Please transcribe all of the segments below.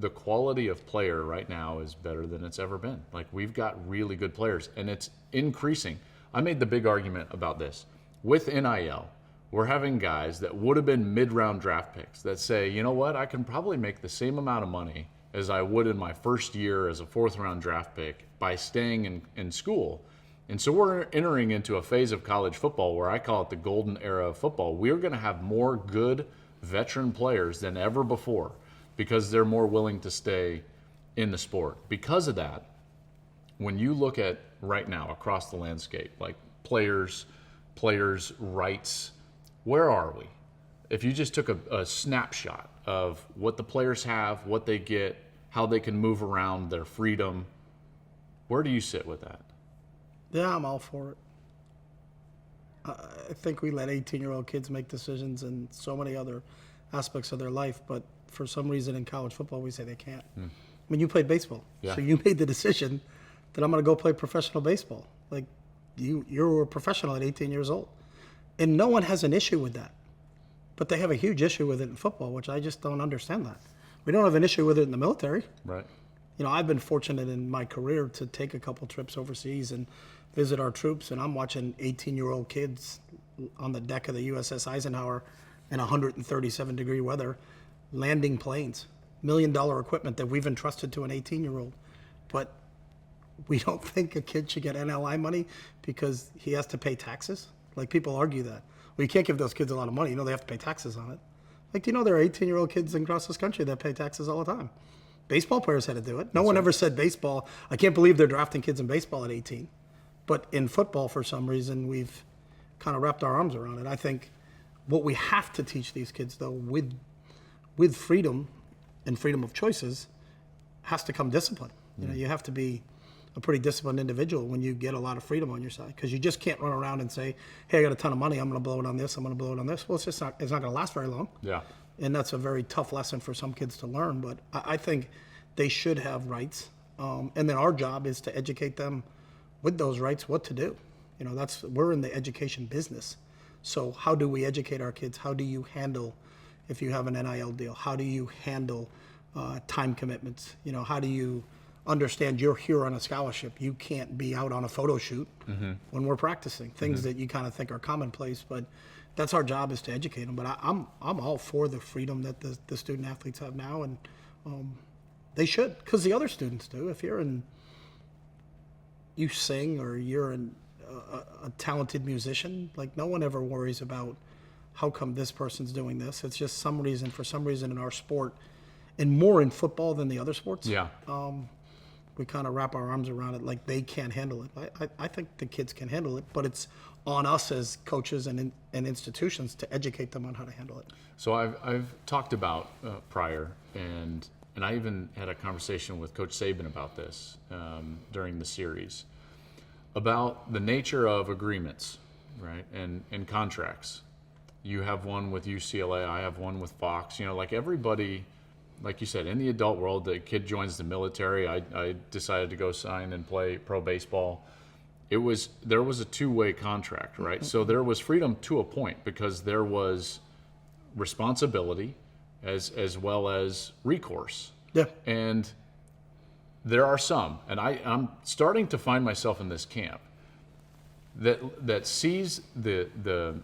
the quality of player right now is better than it's ever been. Like, we've got really good players, and it's increasing. I made the big argument about this. With NIL, we're having guys that would have been mid-round draft picks that say, you know what, I can probably make the same amount of money as I would in my first year as a fourth-round draft pick by staying in school. And so we're entering into a phase of college football where I call it the golden era of football. We're going to have more good veteran players than ever before because they're more willing to stay in the sport. Because of that, when you look at right now across the landscape, like players' rights, where are we? If you just took a snapshot of what the players have, what they get, how they can move around, their freedom, where do you sit with that? Yeah, I'm all for it. I think we let 18-year-old kids make decisions in so many other aspects of their life, but for some reason in college football, we say they can't. I mean, you played baseball, Yeah. so you made the decision that I'm going to go play professional baseball. Like, you're a professional at 18 years old. And no one has an issue with that. But they have a huge issue with it in football, which I just don't understand that. We don't have an issue with it in the military. Right. You know, I've been fortunate in my career to take a couple trips overseas and visit our troops, and I'm watching 18-year-old kids on the deck of the USS Eisenhower in 137-degree weather landing planes, $1 million equipment that we've entrusted to an 18-year-old. But we don't think a kid should get NLI money because he has to pay taxes. Like, people argue that. Well, you can't give those kids a lot of money. You know they have to pay taxes on it. Like, do you know there are 18-year-old kids across this country that pay taxes all the time? Baseball players had to do it. No one ever said baseball. I can't believe they're drafting kids in baseball at 18. But in football, for some reason, we've kind of wrapped our arms around it. I think what we have to teach these kids, though, with freedom and freedom of choices, has to come discipline. You know, you have to be a pretty disciplined individual when you get a lot of freedom on your side, because you just can't run around and say, hey, I got a ton of money, I'm going to blow it on this, I'm going to blow it on this. Well, it's not going to last very long. Yeah. And that's a very tough lesson for some kids to learn. But I think they should have rights. And then our job is to educate them with those rights what to do. You know, we're in the education business. So how do we educate our kids? How do you handle, if you have an NIL deal, how do you handle time commitments? You know, how do you understand you're here on a scholarship? You can't be out on a photo shoot when we're practicing. Things that you kind of think are commonplace, but that's our job, is to educate them. But I'm all for the freedom that the student athletes have now, and they should, because the other students do. If you sing or you're a talented musician, like, no one ever worries about how come this person's doing this. It's just for some reason in our sport, and more in football than the other sports. Yeah. We kind of wrap our arms around it like they can't handle it. I think the kids can handle it, but it's on us as coaches and institutions to educate them on how to handle it. So I've talked about prior, and I even had a conversation with Coach Saban about this during the series, about the nature of agreements, right, and contracts. You have one with UCLA, I have one with Fox. You know, like, everybody, like you said, in the adult world, the kid joins the military. I decided to go sign and play pro baseball. There was a two-way contract, right? So there was freedom to a point, because there was responsibility as well as recourse. Yeah. And there are some, and I'm starting to find myself in this camp that sees the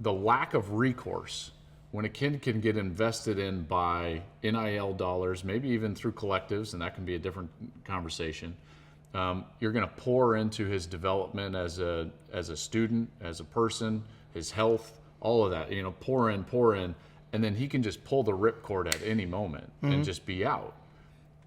lack of recourse when a kid can get invested in by NIL dollars, maybe even through collectives, and that can be a different conversation. You're going to pour into his development as a student, as a person, his health, all of that. You know, pour in, and then he can just pull the ripcord at any moment and just be out.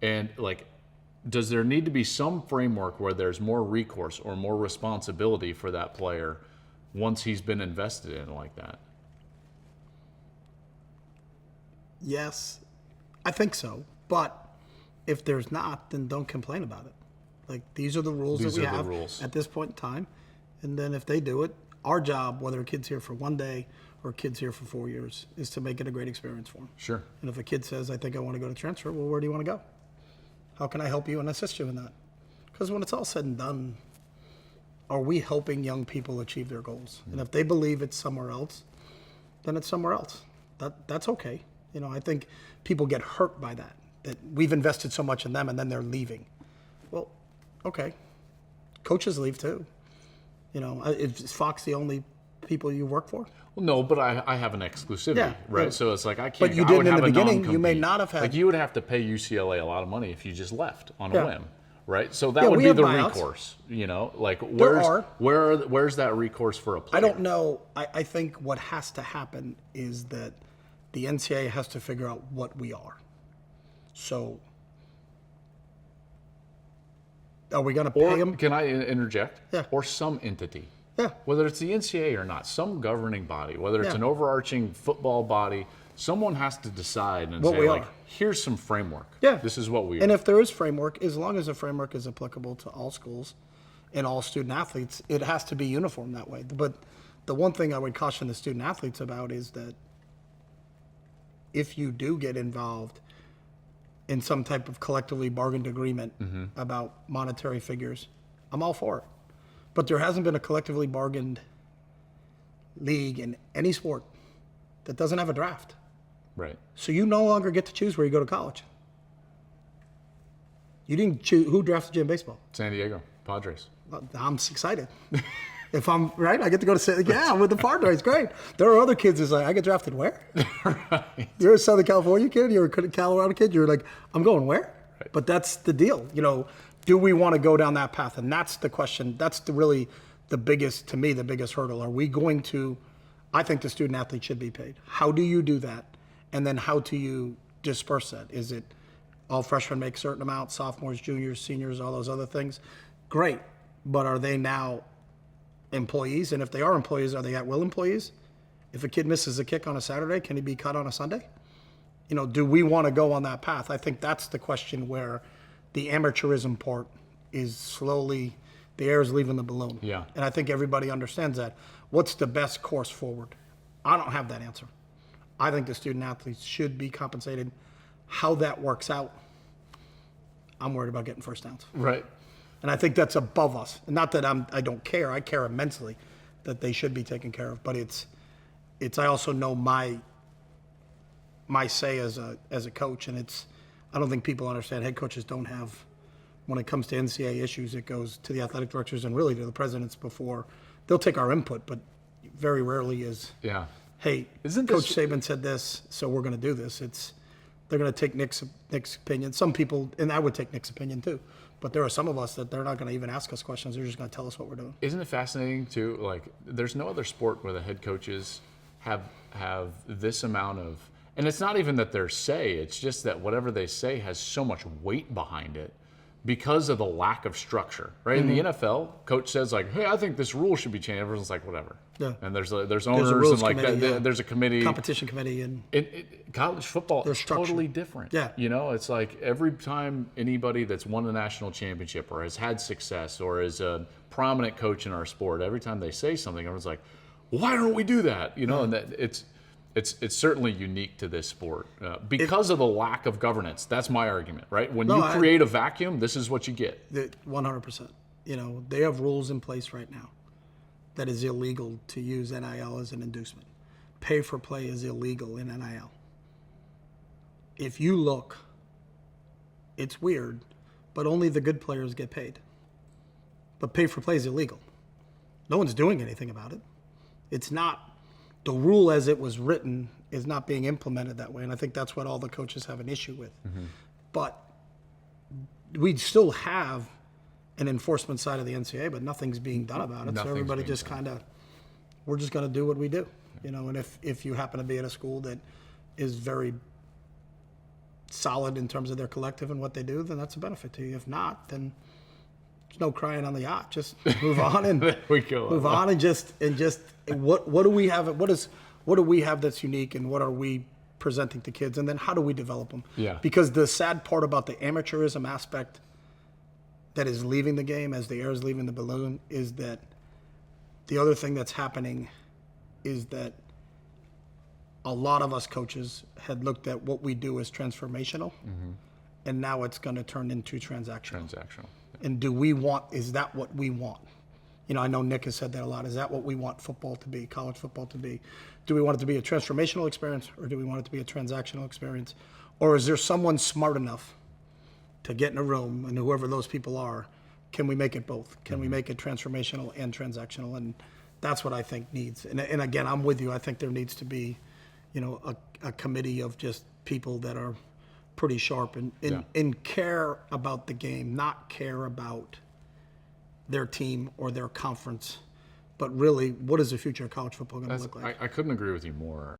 And, like, does there need to be some framework where there's more recourse or more responsibility for that player once he's been invested in like that? Yes, I think so. But if there's not, then don't complain about it. Like, these are the rules that we have at this point in time. And then if they do it, our job, whether a kid's here for one day or a kid's here for 4 years, is to make it a great experience for them. Sure. And if a kid says, I think I want to go to transfer, well, where do you want to go? How can I help you and assist you in that? Because when it's all said and done, are we helping young people achieve their goals? And if they believe it's somewhere else, then it's somewhere else. That's okay. You know, I think people get hurt by that. that we've invested so much in them and then they're leaving. Well, okay. Coaches leave too. You know, is Fox the only people you work for? Well, no, but I have an exclusivity, Yeah, right? yeah. So it's like I can't. But you I didn't would in have the a beginning. You may non-compete. not have had. Like you would have to pay UCLA a lot of money if you just left on a Yeah. whim, right? So that Yeah, would we be have the buyouts. recourse. You know, like are. where's that recourse for a player? I don't know. I think what has to happen is that the NCAA has to figure out what we are. So, are we going to pay Or them? can I interject? Yeah. Or some entity. Yeah. Whether it's the NCAA or not, some governing body, whether it's Yeah. an overarching football body, someone has to decide and What say, we like, are. here's some framework. Yeah. This is what we And are. if there is framework, as long as the framework is applicable to all schools and all student athletes, it has to be uniform that way. But the one thing I would caution the student athletes about is that if you do get involved in some type of collectively bargained agreement about monetary figures, I'm all for it. But there hasn't been a collectively bargained league in any sport that doesn't have a draft. Right. So you no longer get to choose where you go to college. You didn't choose who drafted you in baseball. San Diego Padres. I'm excited. If I'm right, I get to go to with the Padres. Great. There are other kids who's like, I get drafted where? Right. You're a Southern California kid. You're a Colorado kid. You're like, I'm going where? Right. But that's the deal. You know, do we want to go down that path? And that's the question. That's really the biggest, to me, the biggest hurdle. Are we going to? I think the student athlete should be paid. How do you do that? And then how do you disperse that? Is it all freshmen make a certain amount, sophomores, juniors, seniors, all those other things? Great. But are they now employees? And if they are employees, are they at-will employees? If a kid misses a kick on a Saturday, can he be cut on a Sunday? You know, do we want to go on that path? I think that's the question where the amateurism part is slowly, the air is leaving the balloon. Yeah. And I think everybody understands that. What's the best course forward? I don't have that answer. I think the student athletes should be compensated. How that works out, I'm worried about getting first downs. Right. And I think that's above us. And not that I don't care. I care immensely that they should be taken care of. But it's I also know my say as a coach, and I don't think people understand. Head coaches don't have, when it comes to NCAA issues, it goes to the athletic directors and really to the presidents before. They'll take our input, but very rarely is, Yeah. hey, Isn't Coach this- Saban said this, so we're going to do this. They're going to take Nick's opinion. Some people, and I would take Nick's opinion too, but there are some of us that they're not going to even ask us questions. They're just going to tell us what we're doing. Isn't it fascinating too? Like, there's no other sport where the head coaches have this amount of, and it's not even that they're say, it's just that whatever they say has so much weight behind it because of the lack of structure, right? In the NFL, coach says like, "Hey, I think this rule should be changed." Everyone's like, "Whatever." Yeah. And there's owners There's a and rules like committee, that. yeah. There's a committee. Competition committee and College football is structured. totally different. Yeah. You know, it's like every time anybody that's won a national championship or has had success or is a prominent coach in our sport, every time they say something, everyone's like, "Why don't we do that?" You know, and that it's certainly unique to this sport because of the lack of governance. That's my argument, right? When you create a vacuum, this is what you get. 100%. You know, they have rules in place right now that is illegal to use NIL as an inducement. Pay for play is illegal in NIL. If you look, it's weird, but only the good players get paid. But pay for play is illegal. No one's doing anything about it. It's not, the rule as it was written is not being implemented that way. And I think that's what all the coaches have an issue with. Mm-hmm. But we still have an enforcement side of the NCAA, but nothing's being done about it. So everybody just kind of, we're just going to do what we do. You know, and if you happen to be at a school that is very solid in terms of their collective and what they do, then that's a benefit to you. If not, then there's no crying on the yacht. Just move on and There we go. move on and just what do we have? What do we have that's unique, and what are we presenting to kids, and then how do we develop them? Yeah. Because the sad part about the amateurism aspect that is leaving the game as the air is leaving the balloon is that the other thing that's happening is that a lot of us coaches had looked at what we do as transformational, and now it's going to turn into transactional. Transactional. And is that what we want? I know Nick has said that a lot. Is that what we want football to be, college football to be? Do we want it to be a transformational experience, or do we want it to be a transactional experience? Or is there someone smart enough to get in a room, and whoever those people are, can we make it both? Can we make it transformational and transactional? And that's what I think needs. And again, I'm with you. I think there needs to be, a committee of just people that are pretty sharp and care about the game, not care about their team or their conference, but really, what is the future of college football going to look like? I couldn't agree with you more.